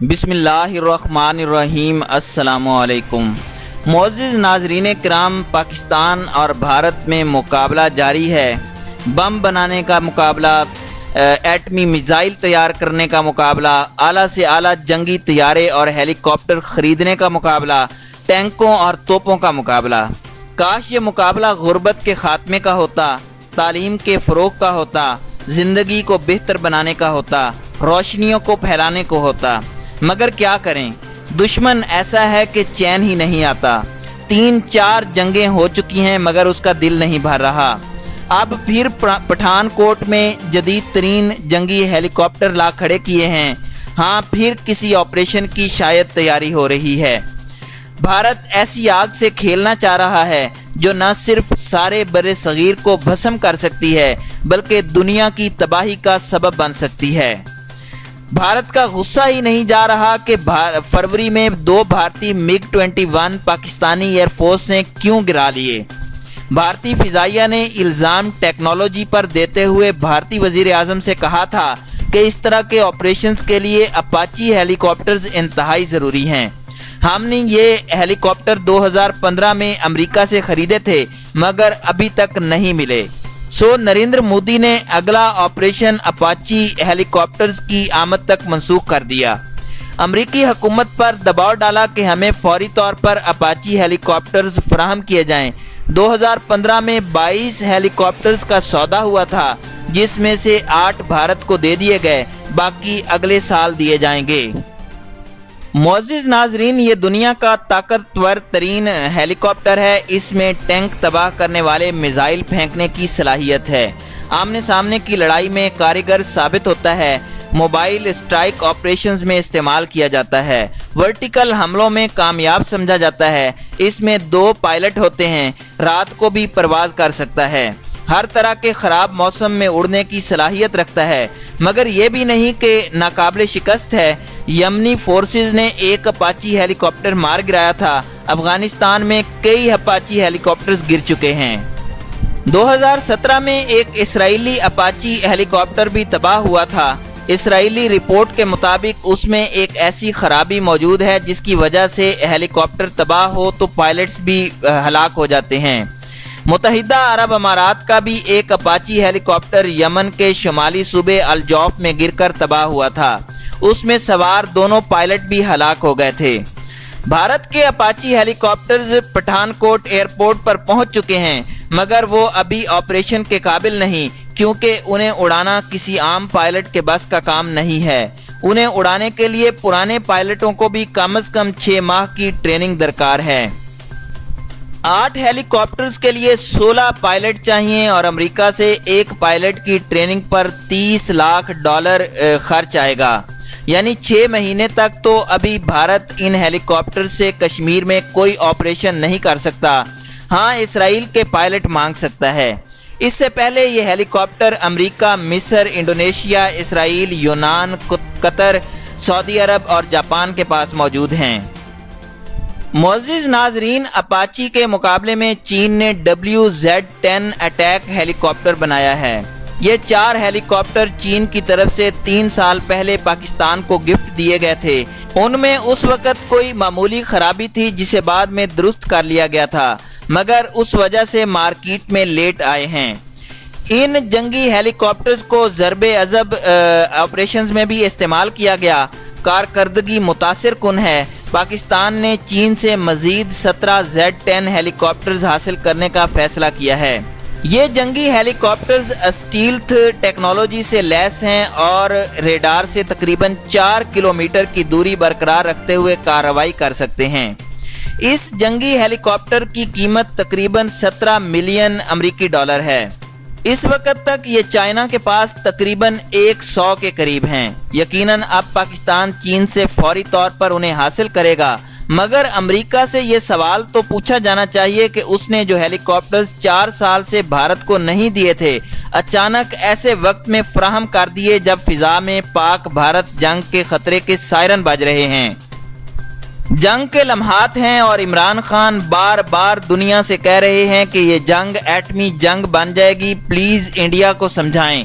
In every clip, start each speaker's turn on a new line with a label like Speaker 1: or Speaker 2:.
Speaker 1: بسم اللہ الرحمن الرحیم۔ السلام علیکم معزز ناظرین کرام، پاکستان اور بھارت میں مقابلہ جاری ہے۔ بم بنانے کا مقابلہ، ایٹمی میزائل تیار کرنے کا مقابلہ، اعلیٰ سے اعلیٰ جنگی طیارے اور ہیلی کاپٹر خریدنے کا مقابلہ، ٹینکوں اور توپوں کا مقابلہ۔ کاش یہ مقابلہ غربت کے خاتمے کا ہوتا، تعلیم کے فروغ کا ہوتا، زندگی کو بہتر بنانے کا ہوتا، روشنیوں کو پھیلانے کو ہوتا، مگر کیا کریں، دشمن ایسا ہے کہ چین ہی نہیں آتا۔ 3-4 جنگیں ہو چکی ہیں مگر اس کا دل نہیں بھر رہا۔ اب پھر پٹھان کوٹ میں جدید ترین جنگی ہیلی کاپٹر لا کھڑے کیے ہیں۔ ہاں، پھر کسی آپریشن کی شاید تیاری ہو رہی ہے۔ بھارت ایسی آگ سے کھیلنا چاہ رہا ہے جو نہ صرف سارے بر صغیر کو بھسم کر سکتی ہے بلکہ دنیا کی تباہی کا سبب بن سکتی ہے۔ بھارت کا غصہ ہی نہیں جا رہا کہ فروری میں 2 بھارتی MiG-21 پاکستانی ایئر فورس نے کیوں گرا لیے۔ بھارتی فضائیہ نے الزام ٹیکنالوجی پر دیتے ہوئے بھارتی وزیر اعظم سے کہا تھا کہ اس طرح کے آپریشنز کے لیے اپاچی ہیلی کاپٹرز انتہائی ضروری ہیں۔ ہم نے یہ ہیلی کاپٹر 2015 میں امریکہ سے خریدے تھے مگر ابھی تک نہیں ملے۔ نریندر مودی نے اگلا آپریشن اپاچی ہیلی کاپٹرز کی آمد تک منسوخ کر دیا۔ امریکی حکومت پر دباؤ ڈالا کہ ہمیں فوری طور پر اپاچی ہیلی کاپٹرز فراہم کیے جائیں۔ 2015 میں 22 ہیلی کاپٹرز کا سودا ہوا تھا جس میں سے 8 بھارت کو دے دیے گئے، باقی اگلے سال دیے جائیں گے۔ معزز ناظرین، یہ دنیا کا طاقتور ترین ہیلی کاپٹر ہے۔ اس میں ٹینک تباہ کرنے والے میزائل پھینکنے کی صلاحیت ہے، آمنے سامنے کی لڑائی میں کارگر ثابت ہوتا ہے، موبائل اسٹرائک آپریشنز میں استعمال کیا جاتا ہے، ورٹیکل حملوں میں کامیاب سمجھا جاتا ہے۔ اس میں 2 پائلٹ ہوتے ہیں، رات کو بھی پرواز کر سکتا ہے، ہر طرح کے خراب موسم میں اڑنے کی صلاحیت رکھتا ہے، مگر یہ بھی نہیں کہ ناقابل شکست ہے۔ یمنی فورسز نے ایک اپاچی ہیلی کاپٹر مار گرایا تھا۔ افغانستان میں کئی اپاچی ہیلی کاپٹرز گر چکے ہیں۔ 2017 میں ایک اسرائیلی اپاچی ہیلی کاپٹر بھی تباہ ہوا تھا۔ اسرائیلی رپورٹ کے مطابق اس میں ایک ایسی خرابی موجود ہے جس کی وجہ سے ہیلی کاپٹر تباہ ہو تو پائلٹس بھی ہلاک ہو جاتے ہیں۔ متحدہ عرب امارات کا بھی ایک اپاچی ہیلی کاپٹر یمن کے شمالی صوبے الجوف میں گر کر تباہ ہوا تھا، اس میں سوار دونوں پائلٹ بھی ہلاک ہو گئے تھے۔ بھارت کے اپاچی ہیلی کاپٹرز پٹھان کوٹ ایئرپورٹ پر پہنچ چکے ہیں مگر وہ ابھی آپریشن کے قابل نہیں کیونکہ انہیں اڑانا کسی عام پائلٹ کے بس کا کام نہیں ہے۔ انہیں اڑانے کے لیے پرانے پائلٹوں کو بھی کم از کم 6 ماہ کی ٹریننگ درکار ہے۔ 8 ہیلی کاپٹرز کے لیے 16 پائلٹ چاہیے اور امریکہ سے ایک پائلٹ کی ٹریننگ پر $30 لاکھ خرچ آئے گا، یعنی 6 مہینے تک تو ابھی بھارت ان ہیلی کاپٹر سے کشمیر میں کوئی آپریشن نہیں کر سکتا۔ ہاں، اسرائیل کے پائلٹ مانگ سکتا ہے۔ اس سے پہلے یہ ہیلی کاپٹر امریکہ، مصر، انڈونیشیا، اسرائیل، یونان، قطر، سعودی عرب اور جاپان کے پاس موجود ہیں۔ معزز ناظرین، اپاچی کے مقابلے میں چین نے WZ-10 اٹیک ہیلی کاپٹر بنایا ہے۔ یہ 4 ہیلی کاپٹر چین کی طرف سے 3 سال پہلے پاکستان کو گفٹ دیے گئے تھے۔ ان میں اس وقت کوئی معمولی خرابی تھی جسے بعد میں درست کر لیا گیا تھا مگر اس وجہ سے مارکیٹ میں لیٹ آئے ہیں۔ ان جنگی ہیلی کاپٹرز کو ضرب عضب آپریشنز میں بھی استعمال کیا گیا۔ کارکردگی متاثر کن ہے۔ پاکستان نے چین سے مزید 17 Z-10 ہیلی کاپٹرز حاصل کرنے کا فیصلہ کیا ہے۔ یہ جنگی ہیلی کاپٹرز اسٹیلتھ ٹیکنالوجی سے لیس ہیں اور ریڈار سے تقریباً 4 کلومیٹر کی دوری برقرار رکھتے ہوئے کارروائی کر سکتے ہیں۔ اس جنگی ہیلی کاپٹر کی قیمت تقریباً $17 ملین امریکی ہے۔ اس وقت تک یہ چائنا کے پاس تقریباً 100 کے قریب ہیں۔ یقیناً اب پاکستان چین سے فوری طور پر انہیں حاصل کرے گا، مگر امریکہ سے یہ سوال تو پوچھا جانا چاہیے کہ اس نے جو ہیلی کاپٹرز 4 سال سے بھارت کو نہیں دیے تھے، اچانک ایسے وقت میں فراہم کر دیے جب فضا میں پاک بھارت جنگ کے خطرے کے سائرن بج رہے ہیں۔ جنگ کے لمحات ہیں اور عمران خان بار بار دنیا سے کہہ رہے ہیں کہ یہ جنگ ایٹمی جنگ بن جائے گی، پلیز انڈیا کو سمجھائیں۔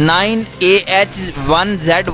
Speaker 1: 9 AH-1Z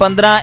Speaker 1: 15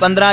Speaker 1: 15